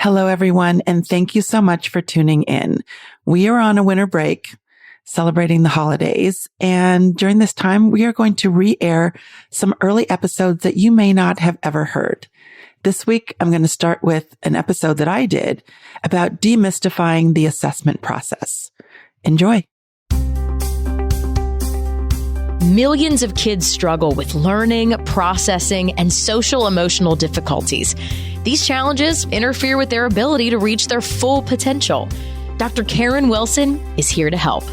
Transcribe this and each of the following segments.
Hello, everyone, and thank you so much for tuning in. We are on a winter break celebrating the holidays, and during this time, we are going to re-air some early episodes that you may not have ever heard. This week, I'm going to start with an episode that I did about demystifying the assessment process. Enjoy. Millions of kids struggle with learning, processing, and social emotional difficulties. These challenges interfere with their ability to reach their full potential. Dr. Karen Wilson is here to help.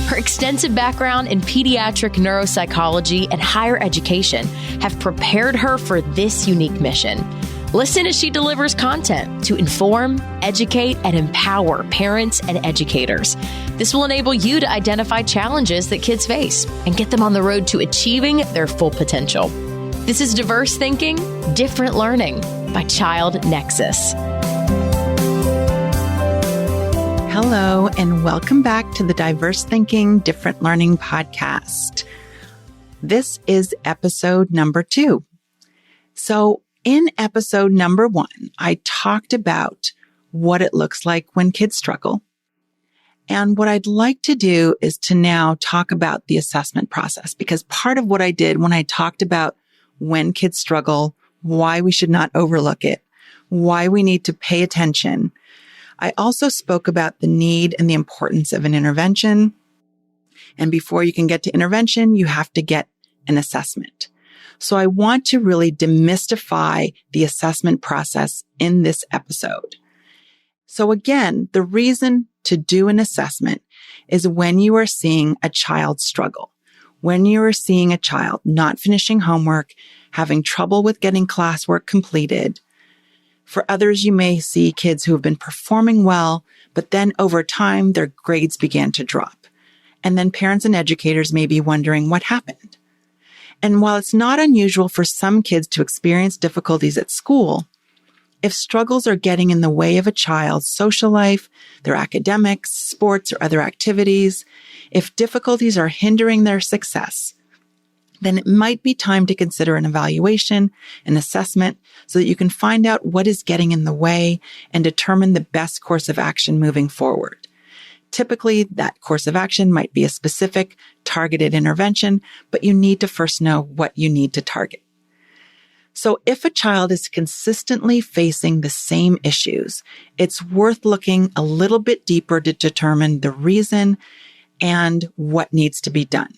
Her extensive background in pediatric neuropsychology and higher education have prepared her for this unique mission. Listen as she delivers content to inform, educate, and empower parents and educators. This will enable you to identify challenges that kids face and get them on the road to achieving their full potential. This is Diverse Thinking, Different Learning by Child Nexus. Hello, and welcome back to the Diverse Thinking, Different Learning podcast. This is episode number 2. So in episode number 1, I talked about what it looks like when kids struggle. And what I'd like to do is to now talk about the assessment process, because part of what I did when I talked about when kids struggle, why we should not overlook it, why we need to pay attention, I also spoke about the need and the importance of an intervention. And before you can get to intervention, you have to get an assessment. So I want to really demystify the assessment process in this episode. So again, the reason to do an assessment is when you are seeing a child struggle, when you are seeing a child not finishing homework, having trouble with getting classwork completed. For others, you may see kids who have been performing well, but then over time, their grades began to drop. And then parents and educators may be wondering what happened. And while it's not unusual for some kids to experience difficulties at school, if struggles are getting in the way of a child's social life, their academics, sports, or other activities, if difficulties are hindering their success, then it might be time to consider an evaluation, an assessment, so that you can find out what is getting in the way and determine the best course of action moving forward. Typically, that course of action might be a specific, targeted intervention, but you need to first know what you need to target. So if a child is consistently facing the same issues, it's worth looking a little bit deeper to determine the reason and what needs to be done.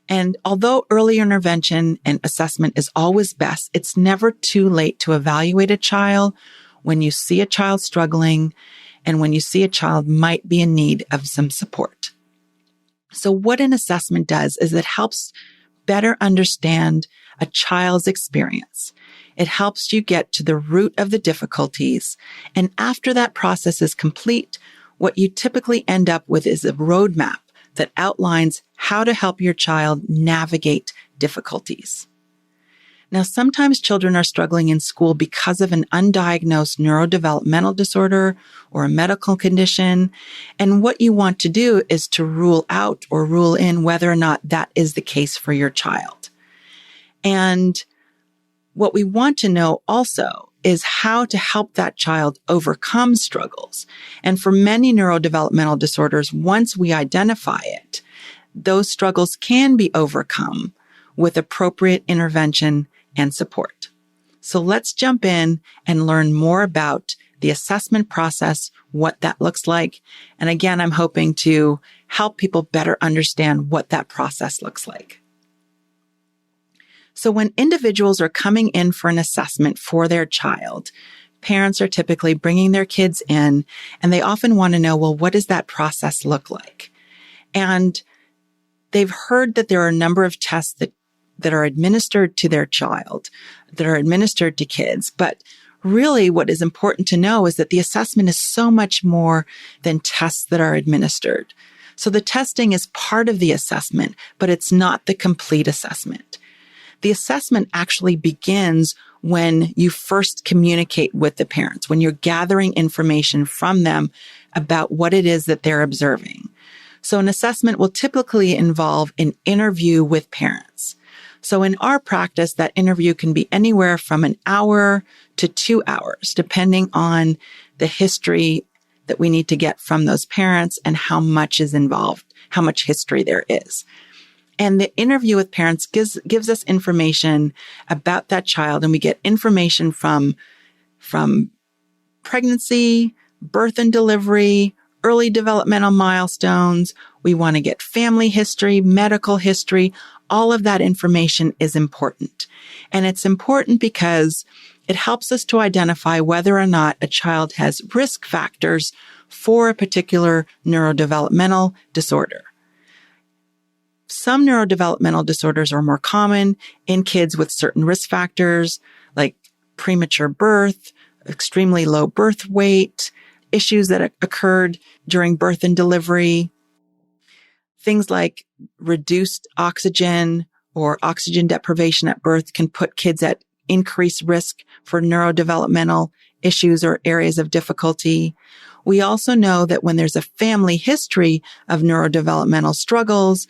And although early intervention and assessment is always best, it's never too late to evaluate a child when you see a child struggling and when you see a child might be in need of some support. So what an assessment does is it helps better understand a child's experience. It helps you get to the root of the difficulties. And after that process is complete, what you typically end up with is a roadmap that outlines how to help your child navigate difficulties. Now, sometimes children are struggling in school because of an undiagnosed neurodevelopmental disorder or a medical condition. And what you want to do is to rule out or rule in whether or not that is the case for your child. And what we want to know also is how to help that child overcome struggles. And for many neurodevelopmental disorders, once we identify it, those struggles can be overcome with appropriate intervention and support. So let's jump in and learn more about the assessment process, what that looks like. And again, I'm hoping to help people better understand what that process looks like. So when individuals are coming in for an assessment for their child, parents are typically bringing their kids in, and they often want to know, well, what does that process look like? And they've heard that there are a number of tests that are administered to their child, that are administered to kids. But really what is important to know is that the assessment is so much more than tests that are administered. So the testing is part of the assessment, but it's not the complete assessment. The assessment actually begins when you first communicate with the parents, when you're gathering information from them about what it is that they're observing. So an assessment will typically involve an interview with parents. So in our practice, that interview can be anywhere from an hour to 2 hours, depending on the history that we need to get from those parents and how much is involved, how much history there is. And the interview with parents gives us information about that child, and we get information from pregnancy, birth and delivery, early developmental milestones. We want to get family history, medical history. All of that information is important. And it's important because it helps us to identify whether or not a child has risk factors for a particular neurodevelopmental disorder. Some neurodevelopmental disorders are more common in kids with certain risk factors, like premature birth, extremely low birth weight, issues that occurred during birth and delivery, things like reduced oxygen or oxygen deprivation at birth can put kids at increased risk for neurodevelopmental issues or areas of difficulty. We also know that when there's a family history of neurodevelopmental struggles,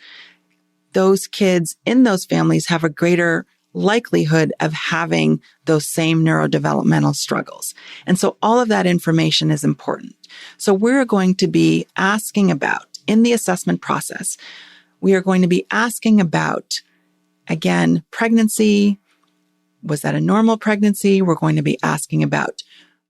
those kids in those families have a greater likelihood of having those same neurodevelopmental struggles. And so all of that information is important. So we're going to be asking about, in the assessment process, we are going to be asking about, again, pregnancy. Was that a normal pregnancy? We're going to be asking about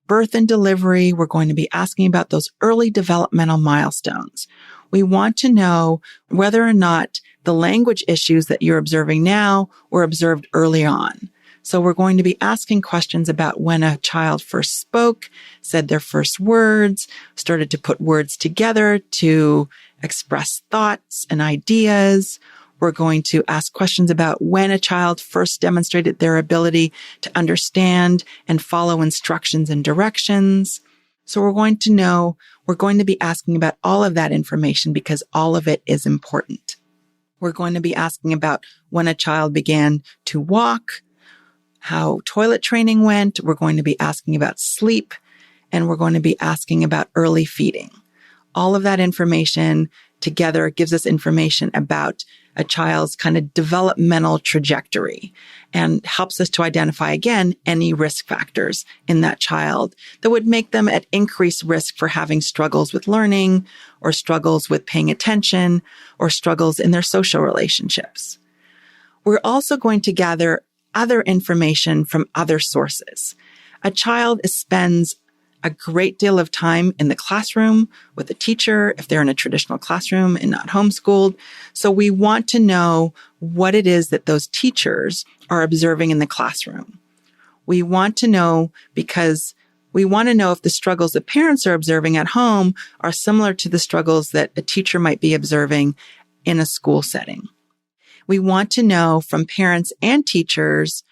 birth and delivery. We're going to be asking about those early developmental milestones. We want to know whether or not the language issues that you're observing now were observed early on. So we're going to be asking questions about when a child first spoke, said their first words, started to put words together to express thoughts and ideas. We're going to ask questions about when a child first demonstrated their ability to understand and follow instructions and directions. So we're going to be asking about all of that information because all of it is important. We're going to be asking about when a child began to walk, how toilet training went. We're going to be asking about sleep, and we're going to be asking about early feeding. All of that information together gives us information about a child's kind of developmental trajectory and helps us to identify, again, any risk factors in that child that would make them at increased risk for having struggles with learning or struggles with paying attention or struggles in their social relationships. We're also going to gather other information from other sources. A child spends a great deal of time in the classroom with a teacher if they're in a traditional classroom and not homeschooled. So we want to know what it is that those teachers are observing in the classroom. We want to know because we want to know if the struggles that parents are observing at home are similar to the struggles that a teacher might be observing in a school setting. We want to know from parents and teachers,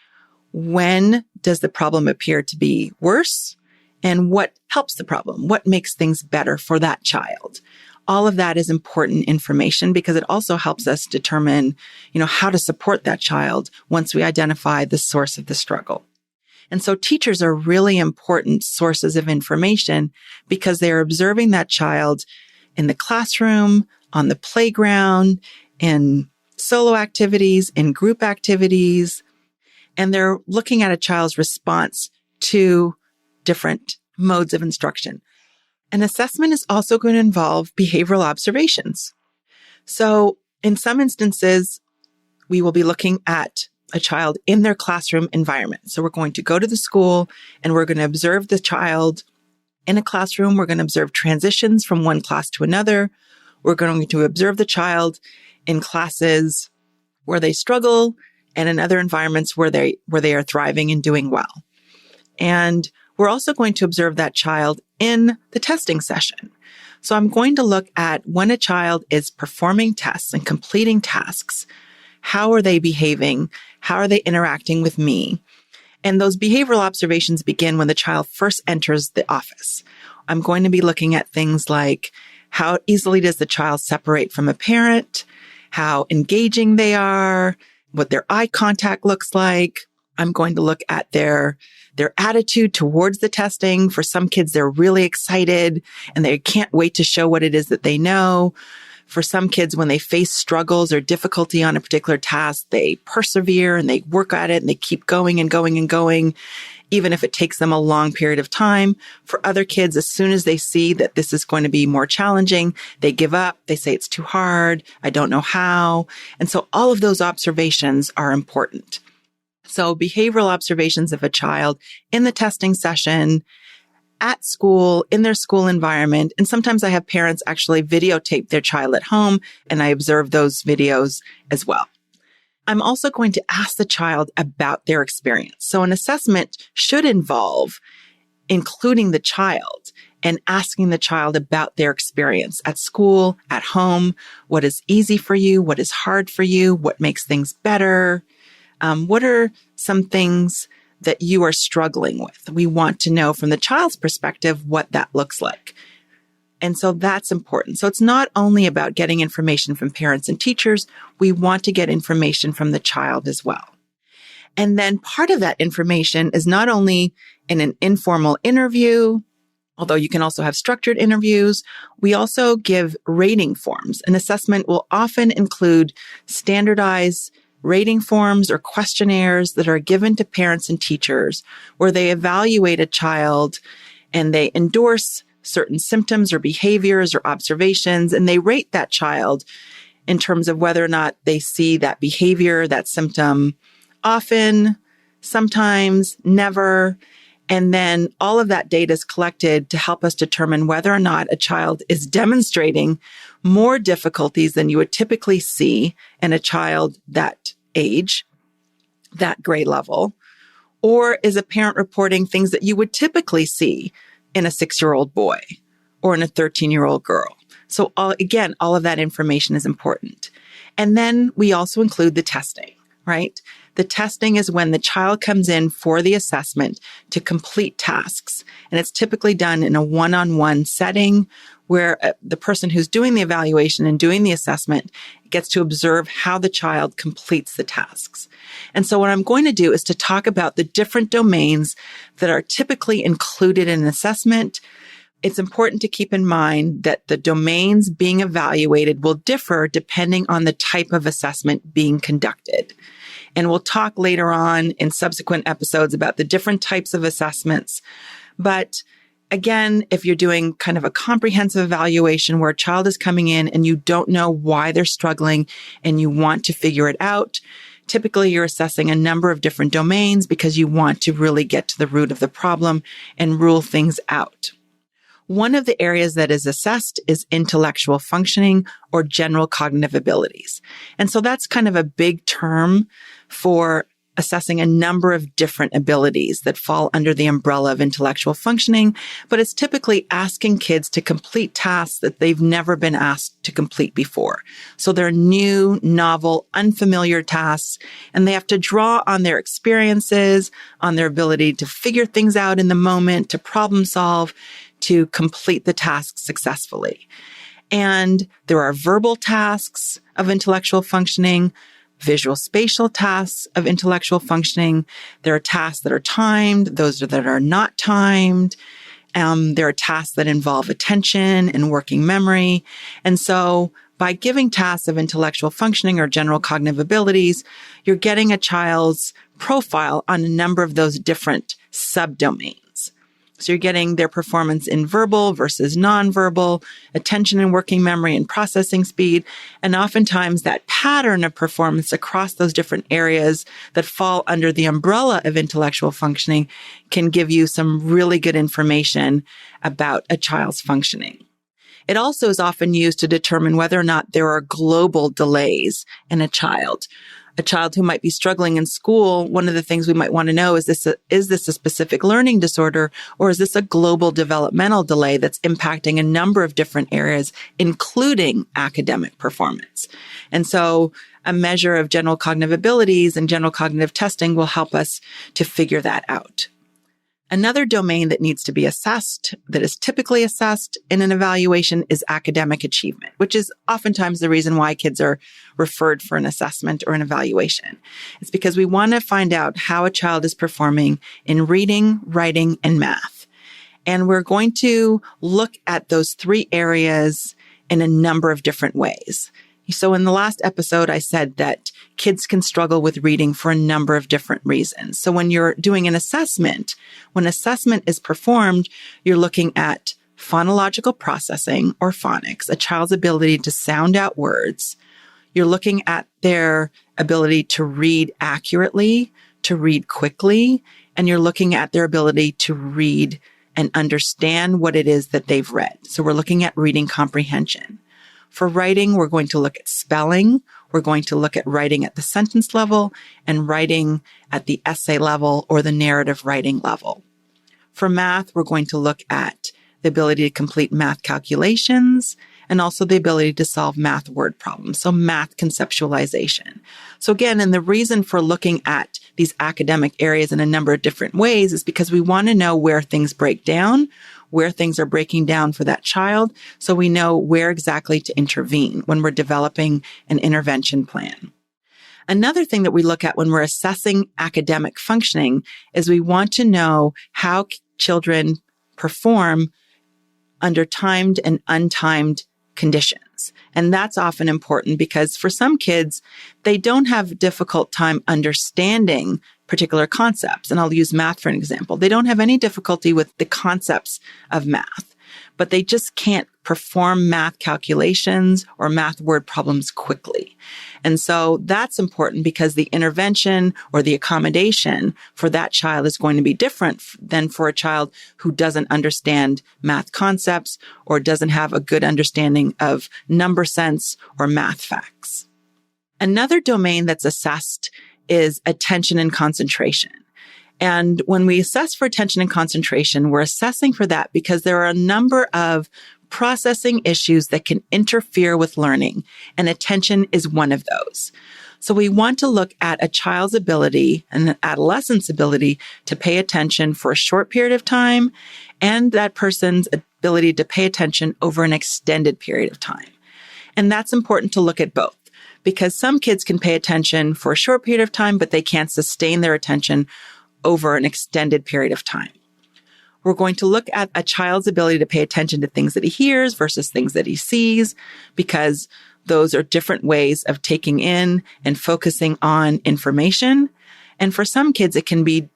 when does the problem appear to be worse? And what helps the problem? What makes things better for that child? All of that is important information because it also helps us determine, how to support that child once we identify the source of the struggle. And so teachers are really important sources of information because they're observing that child in the classroom, on the playground, in solo activities, in group activities, and they're looking at a child's response to different modes of instruction. An assessment is also going to involve behavioral observations. So in some instances, we will be looking at a child in their classroom environment. So we're going to go to the school and we're going to observe the child in a classroom. We're going to observe transitions from one class to another. We're going to observe the child in classes where they struggle and in other environments where they are thriving and doing well. And we're also going to observe that child in the testing session. So I'm going to look at when a child is performing tests and completing tasks, how are they behaving? How are they interacting with me? And those behavioral observations begin when the child first enters the office. I'm going to be looking at things like how easily does the child separate from a parent, how engaging they are, what their eye contact looks like. I'm going to look at their attitude towards the testing. For some kids, they're really excited and they can't wait to show what it is that they know. For some kids, when they face struggles or difficulty on a particular task, they persevere and they work at it and they keep going and going and going, even if it takes them a long period of time. For other kids, as soon as they see that this is going to be more challenging, they give up. They say it's too hard. I don't know how. And so all of those observations are important. So behavioral observations of a child in the testing session, at school, in their school environment. And sometimes I have parents actually videotape their child at home, and I observe those videos as well. I'm also going to ask the child about their experience. So an assessment should involve including the child and asking the child about their experience at school, at home. What is easy for you? What is hard for you? What makes things better? What are some things that you are struggling with? We want to know from the child's perspective what that looks like. And so that's important. So it's not only about getting information from parents and teachers. We want to get information from the child as well. And then part of that information is not only in an informal interview, although you can also have structured interviews. We also give rating forms. An assessment will often include standardized rating forms or questionnaires that are given to parents and teachers where they evaluate a child and they endorse certain symptoms or behaviors or observations, and they rate that child in terms of whether or not they see that behavior, that symptom often, sometimes, never. And then all of that data is collected to help us determine whether or not a child is demonstrating more difficulties than you would typically see in a child that age, that grade level, or is a parent reporting things that you would typically see in a 6-year-old boy or in a 13-year-old girl. So all of that information is important. And then we also include the testing, right? The testing is when the child comes in for the assessment to complete tasks. And it's typically done in a one-on-one setting where the person who's doing the evaluation and doing the assessment gets to observe how the child completes the tasks. And so what I'm going to do is to talk about the different domains that are typically included in an assessment. It's important to keep in mind that the domains being evaluated will differ depending on the type of assessment being conducted. And we'll talk later on in subsequent episodes about the different types of assessments. But again, if you're doing kind of a comprehensive evaluation where a child is coming in and you don't know why they're struggling and you want to figure it out, typically you're assessing a number of different domains because you want to really get to the root of the problem and rule things out. One of the areas that is assessed is intellectual functioning or general cognitive abilities. And so that's kind of a big term for assessing a number of different abilities that fall under the umbrella of intellectual functioning, but it's typically asking kids to complete tasks that they've never been asked to complete before. So they're new, novel, unfamiliar tasks, and they have to draw on their experiences, on their ability to figure things out in the moment, to problem solve, to complete the task successfully. And there are verbal tasks of intellectual functioning, visual spatial tasks of intellectual functioning. There are tasks that are timed, those that are not timed. There are tasks that involve attention and working memory. And so by giving tasks of intellectual functioning or general cognitive abilities, you're getting a child's profile on a number of those different subdomains. So you're getting their performance in verbal versus nonverbal, attention and working memory and processing speed. And oftentimes that pattern of performance across those different areas that fall under the umbrella of intellectual functioning can give you some really good information about a child's functioning. It also is often used to determine whether or not there are global delays in a child. A child who might be struggling in school, one of the things we might want to know is this a specific learning disorder, or is this a global developmental delay that's impacting a number of different areas, including academic performance? And so a measure of general cognitive abilities and general cognitive testing will help us to figure that out. Another domain that needs to be assessed, that is typically assessed in an evaluation, is academic achievement, which is oftentimes the reason why kids are referred for an assessment or an evaluation. It's because we want to find out how a child is performing in reading, writing, and math. And we're going to look at those three areas in a number of different ways. So in the last episode, I said that kids can struggle with reading for a number of different reasons. So when you're doing an assessment, when assessment is performed, you're looking at phonological processing or phonics, a child's ability to sound out words. You're looking at their ability to read accurately, to read quickly, and you're looking at their ability to read and understand what it is that they've read. So we're looking at reading comprehension. For writing, we're going to look at spelling. We're going to look at writing at the sentence level and writing at the essay level or the narrative writing level. For math, we're going to look at the ability to complete math calculations and also the ability to solve math word problems. So math conceptualization. So again, and the reason for looking at these academic areas in a number of different ways is because we want to know where things break down, where things are breaking down for that child, so we know where exactly to intervene when we're developing an intervention plan. Another thing that we look at when we're assessing academic functioning is we want to know how children perform under timed and untimed conditions. And that's often important because for some kids, they don't have a difficult time understanding particular concepts. And I'll use math for an example. They don't have any difficulty with the concepts of math, but they just can't perform math calculations or math word problems quickly. And so that's important because the intervention or the accommodation for that child is going to be different than for a child who doesn't understand math concepts or doesn't have a good understanding of number sense or math facts. Another domain that's assessed is attention and concentration. And when we assess for attention and concentration, we're assessing for that because there are a number of processing issues that can interfere with learning, and attention is one of those. So we want to look at a child's ability and an adolescent's ability to pay attention for a short period of time and that person's ability to pay attention over an extended period of time. And that's important to look at both because some kids can pay attention for a short period of time, but they can't sustain their attention over an extended period of time. We're going to look at a child's ability to pay attention to things that he hears versus things that he sees, because those are different ways of taking in and focusing on information. And for some kids, it can be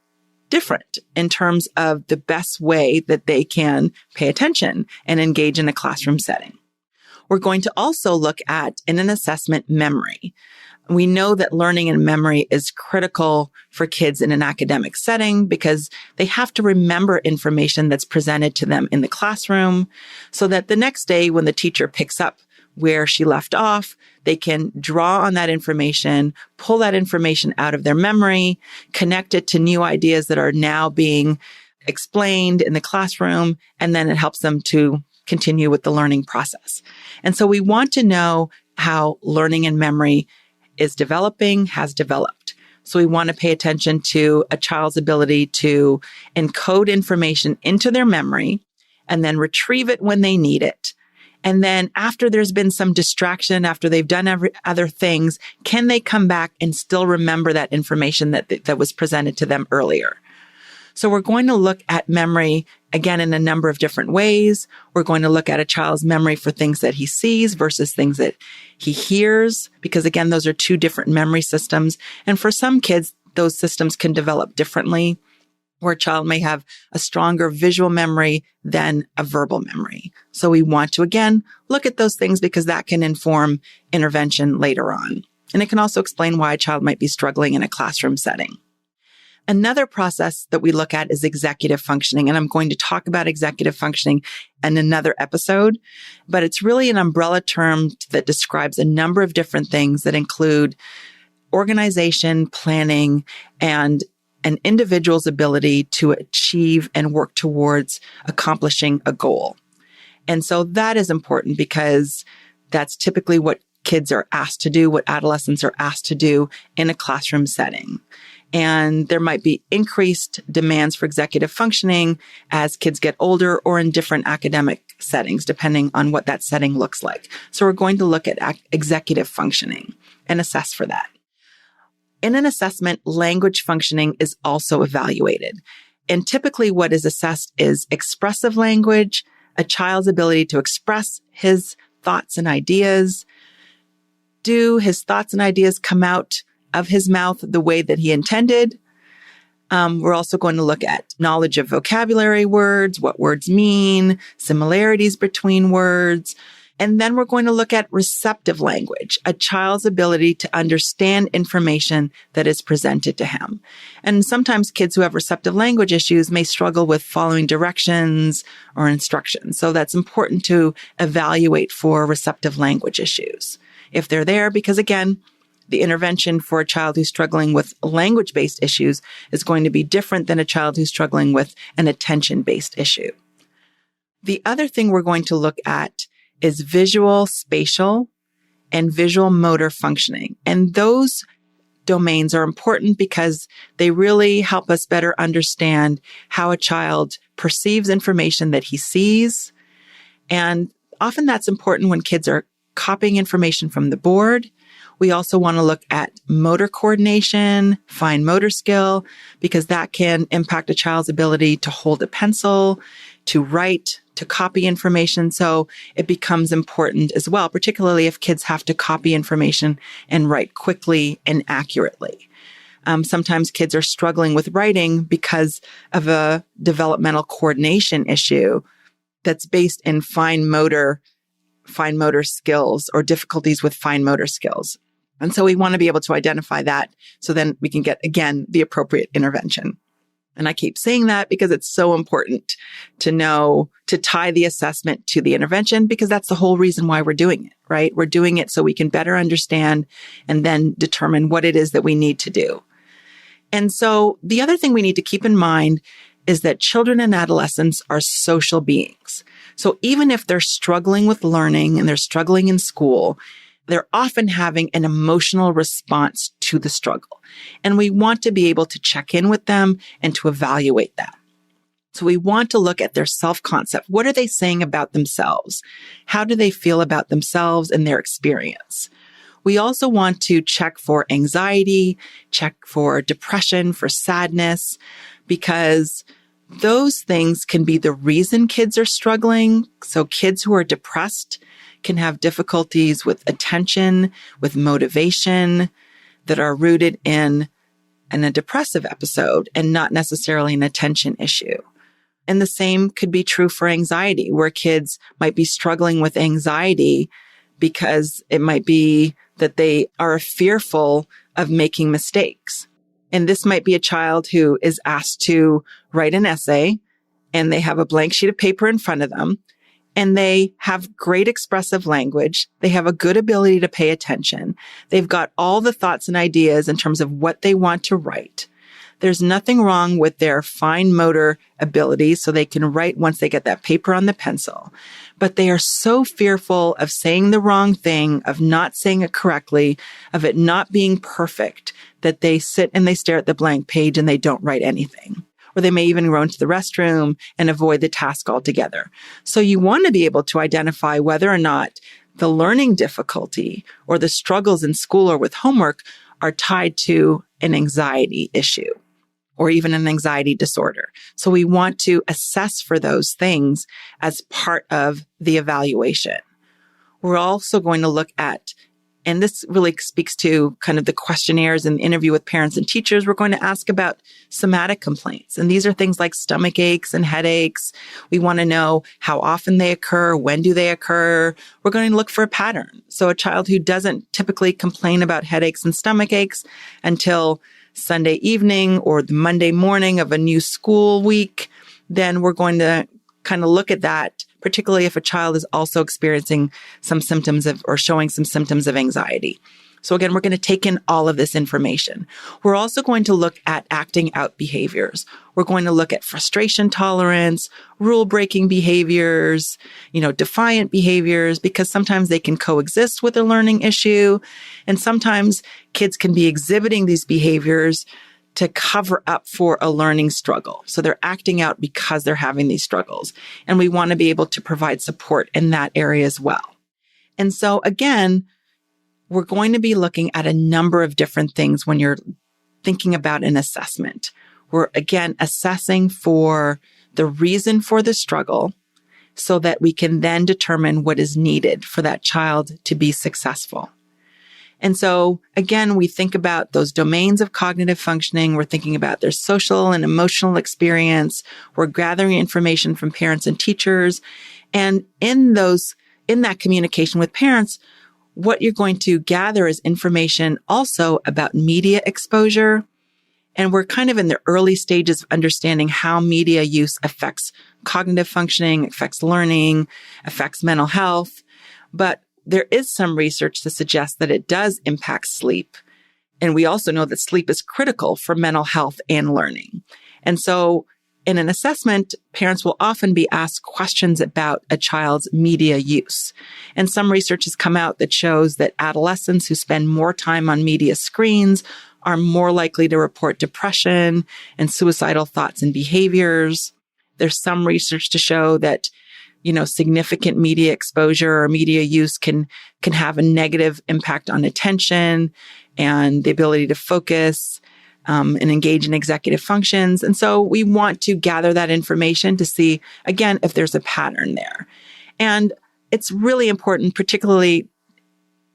different in terms of the best way that they can pay attention and engage in a classroom setting. We're going to also look at, in an assessment, memory. We know that learning and memory is critical for kids in an academic setting because they have to remember information that's presented to them in the classroom so that the next day when the teacher picks up where she left off, they can draw on that information, pull that information out of their memory, connect it to new ideas that are now being explained in the classroom, and then it helps them to continue with the learning process. And so we want to know how learning and memory is developing, has developed. So we want to pay attention to a child's ability to encode information into their memory and then retrieve it when they need it. And then after there's been some distraction, after they've done other things, can they come back and still remember that information that was presented to them earlier? So we're going to look at memory, again, in a number of different ways. We're going to look at a child's memory for things that he sees versus things that he hears, because again, those are two different memory systems. And for some kids, those systems can develop differently, where a child may have a stronger visual memory than a verbal memory. So we want to, again, look at those things because that can inform intervention later on. And it can also explain why a child might be struggling in a classroom setting. Another process that we look at is executive functioning, and I'm going to talk about executive functioning in another episode, but it's really an umbrella term that describes a number of different things that include organization, planning, and an individual's ability to achieve and work towards accomplishing a goal. And so that is important because that's typically what kids are asked to do, what adolescents are asked to do in a classroom setting. And there might be increased demands for executive functioning as kids get older or in different academic settings, depending on what that setting looks like. So we're going to look at executive functioning and assess for that. In an assessment, language functioning is also evaluated. And typically what is assessed is expressive language, a child's ability to express his thoughts and ideas? Do his thoughts and ideas come out of his mouth the way that he intended? We're also going to look at knowledge of vocabulary words, what words mean, similarities between words. And then we're going to look at receptive language, a child's ability to understand information that is presented to him. And sometimes kids who have receptive language issues may struggle with following directions or instructions. So that's important to evaluate for receptive language issues if they're there, because again, the intervention for a child who's struggling with language-based issues is going to be different than a child who's struggling with an attention-based issue. The other thing we're going to look at is visual, spatial, and visual motor functioning. And those domains are important because they really help us better understand how a child perceives information that he sees. And often that's important when kids are copying information from the board. We also want to look at motor coordination, fine motor skill, because that can impact a child's ability to hold a pencil, to write, to copy information. So it becomes important as well, particularly if kids have to copy information and write quickly and accurately. Sometimes kids are struggling with writing because of a developmental coordination issue that's based in fine motor skills or difficulties with fine motor skills. And so we want to be able to identify that so then we can get, again, the appropriate intervention. And I keep saying that because it's so important to know, to tie the assessment to the intervention, because that's the whole reason why we're doing it, right? We're doing it so we can better understand and then determine what it is that we need to do. And so the other thing we need to keep in mind is that children and adolescents are social beings. So even if they're struggling with learning and they're struggling in school, they're often having an emotional response to the struggle. And we want to be able to check in with them and to evaluate that. So we want to look at their self-concept. What are they saying about themselves? How do they feel about themselves and their experience? We also want to check for anxiety, check for depression, for sadness, because those things can be the reason kids are struggling. So kids who are depressed can have difficulties with attention, with motivation that are rooted in a depressive episode and not necessarily an attention issue. And the same could be true for anxiety, where kids might be struggling with anxiety because it might be that they are fearful of making mistakes. And this might be a child who is asked to write an essay and they have a blank sheet of paper in front of them and they have great expressive language. They have a good ability to pay attention. They've got all the thoughts and ideas in terms of what they want to write. There's nothing wrong with their fine motor abilities, so they can write once they get that paper on the pencil. But they are so fearful of saying the wrong thing, of not saying it correctly, of it not being perfect, that they sit and they stare at the blank page and they don't write anything. Or they may even run to the restroom and avoid the task altogether. So you want to be able to identify whether or not the learning difficulty or the struggles in school or with homework are tied to an anxiety issue or even an anxiety disorder. So we want to assess for those things as part of the evaluation. We're also going to look at, and this really speaks to kind of the questionnaires and the interview with parents and teachers, we're going to ask about somatic complaints. And these are things like stomach aches and headaches. We want to know how often they occur, when do they occur. We're going to look for a pattern. So a child who doesn't typically complain about headaches and stomach aches until Sunday evening or the Monday morning of a new school week, then we're going to kind of look at that, particularly if a child is also experiencing some symptoms of or showing some symptoms of anxiety. So again, we're going to take in all of this information. We're also going to look at acting out behaviors. We're going to look at frustration tolerance, rule-breaking behaviors, defiant behaviors, because sometimes they can coexist with a learning issue. And sometimes kids can be exhibiting these behaviors to cover up for a learning struggle. So they're acting out because they're having these struggles. And we want to be able to provide support in that area as well. And so again, we're going to be looking at a number of different things when you're thinking about an assessment. We're again assessing for the reason for the struggle, so that we can then determine what is needed for that child to be successful. And so again, we think about those domains of cognitive functioning. We're thinking about their social and emotional experience. We're gathering information from parents and teachers. And in that communication with parents, what you're going to gather is information also about media exposure. And we're kind of in the early stages of understanding how media use affects cognitive functioning, affects learning, affects mental health. But there is some research to suggest that it does impact sleep. And we also know that sleep is critical for mental health and learning. And so in an assessment, parents will often be asked questions about a child's media use. And some research has come out that shows that adolescents who spend more time on media screens are more likely to report depression and suicidal thoughts and behaviors. There's some research to show that, significant media exposure or media use can have a negative impact on attention and the ability to focus, and engage in executive functions. And so we want to gather that information to see, again, if there's a pattern there. And it's really important, particularly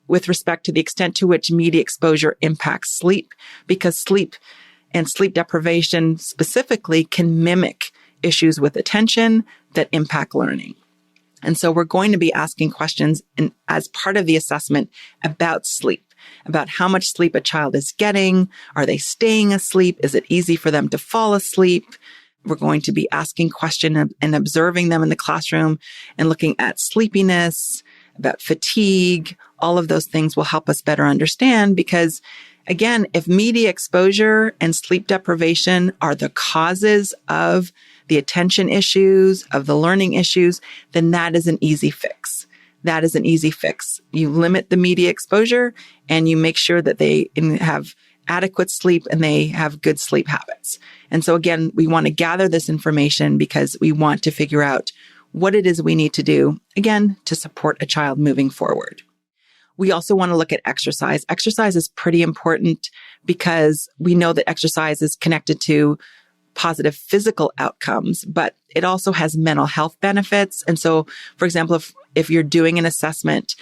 with respect to the extent to which media exposure impacts sleep, because sleep and sleep deprivation specifically can mimic issues with attention that impact learning. And so we're going to be asking questions as part of the assessment about sleep, about how much sleep a child is getting. Are they staying asleep? Is it easy for them to fall asleep? We're going to be asking questions and observing them in the classroom and looking at sleepiness, about fatigue. All of those things will help us better understand because, again, if media exposure and sleep deprivation are the causes of the attention issues, of the learning issues, then that is an easy fix. That is an easy fix. You limit the media exposure and you make sure that they have adequate sleep and they have good sleep habits. And so again, we want to gather this information because we want to figure out what it is we need to do, again, to support a child moving forward. We also want to look at exercise. Exercise is pretty important because we know that exercise is connected to positive physical outcomes, but it also has mental health benefits. And so, for example, if you're doing an assessment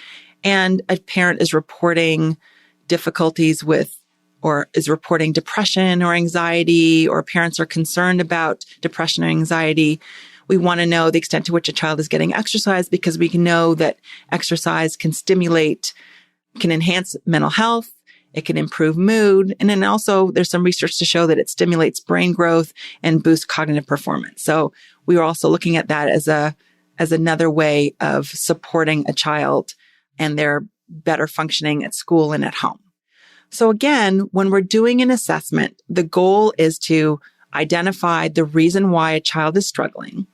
and a parent is reporting difficulties with or is reporting depression or anxiety, or parents are concerned about depression or anxiety, we want to know the extent to which a child is getting exercise because we can know that exercise can enhance mental health. It can improve mood. And then also there's some research to show that it stimulates brain growth and boosts cognitive performance. So we are also looking at that as another way of supporting a child and their better functioning at school and at home. So again, when we're doing an assessment, the goal is to identify the reason why a child is struggling.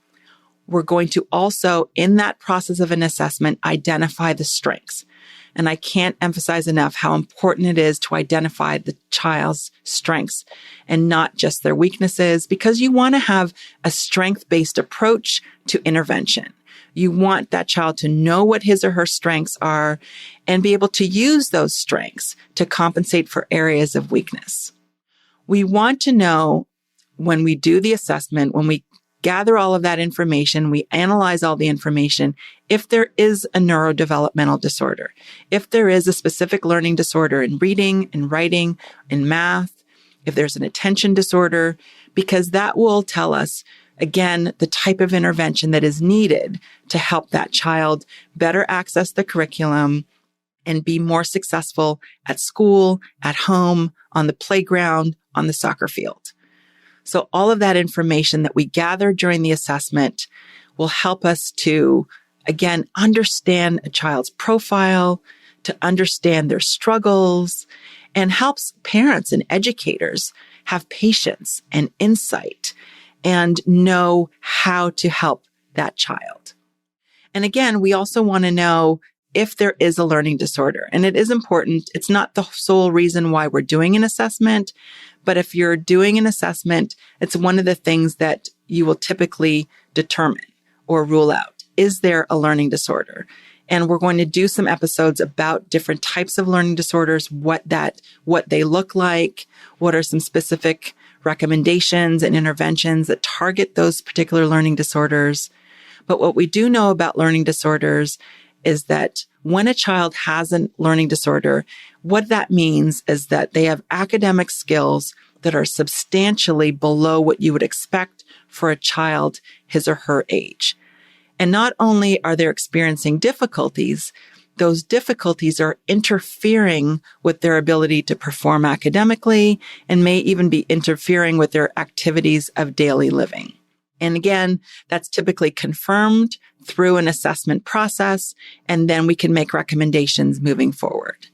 We're going to also, in that process of an assessment, identify the strengths. And I can't emphasize enough how important it is to identify the child's strengths and not just their weaknesses, because you want to have a strength-based approach to intervention. You want that child to know what his or her strengths are and be able to use those strengths to compensate for areas of weakness. We want to know when we do the assessment, when we gather all of that information, we analyze all the information, if there is a neurodevelopmental disorder, if there is a specific learning disorder in reading, in writing, in math, if there's an attention disorder, because that will tell us, again, the type of intervention that is needed to help that child better access the curriculum and be more successful at school, at home, on the playground, on the soccer field. So all of that information that we gather during the assessment will help us to, again, understand a child's profile, to understand their struggles, and helps parents and educators have patience and insight and know how to help that child. And again, we also want to know if there is a learning disorder. And it is important. It's not the sole reason why we're doing an assessment, but if you're doing an assessment, it's one of the things that you will typically determine or rule out. Is there a learning disorder? And we're going to do some episodes about different types of learning disorders, what they look like, what are some specific recommendations and interventions that target those particular learning disorders. But what we do know about learning disorders is that when a child has a learning disorder, what that means is that they have academic skills that are substantially below what you would expect for a child his or her age. And not only are they experiencing difficulties, those difficulties are interfering with their ability to perform academically and may even be interfering with their activities of daily living. And again, that's typically confirmed through an assessment process, and then we can make recommendations moving forward.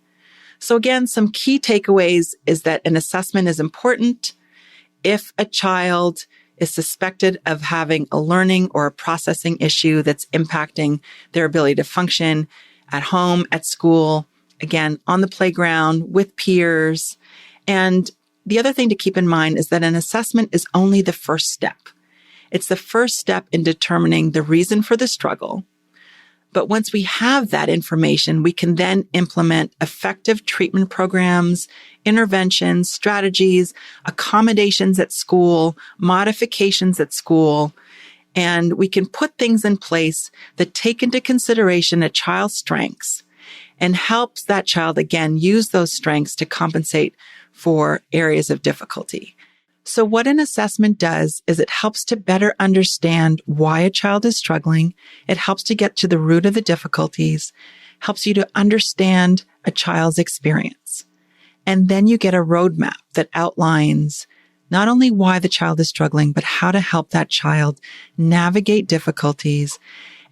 So again, some key takeaways is that an assessment is important if a child is suspected of having a learning or a processing issue that's impacting their ability to function at home, at school, again, on the playground, with peers. And the other thing to keep in mind is that an assessment is only the first step. It's the first step in determining the reason for the struggle. But once we have that information, we can then implement effective treatment programs, interventions, strategies, accommodations at school, modifications at school, and we can put things in place that take into consideration a child's strengths and helps that child, again, use those strengths to compensate for areas of difficulty. So what an assessment does is it helps to better understand why a child is struggling. It helps to get to the root of the difficulties, helps you to understand a child's experience. And then you get a roadmap that outlines not only why the child is struggling, but how to help that child navigate difficulties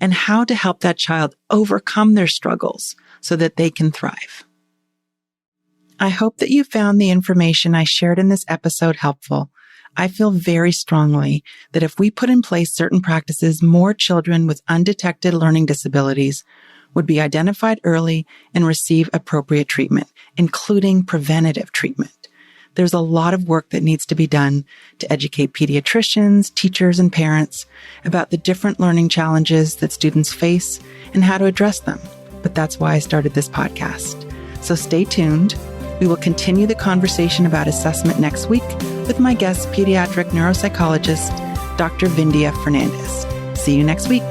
and how to help that child overcome their struggles so that they can thrive. I hope that you found the information I shared in this episode helpful. I feel very strongly that if we put in place certain practices, more children with undetected learning disabilities would be identified early and receive appropriate treatment, including preventative treatment. There's a lot of work that needs to be done to educate pediatricians, teachers, and parents about the different learning challenges that students face and how to address them. But that's why I started this podcast. So stay tuned. We will continue the conversation about assessment next week with my guest, pediatric neuropsychologist, Dr. Vindia Fernandez. See you next week.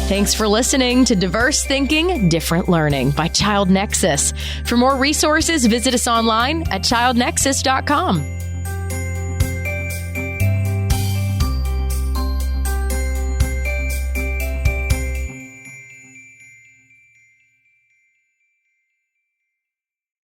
Thanks for listening to Diverse Thinking, Different Learning by Child Nexus. For more resources, visit us online at childnexus.com.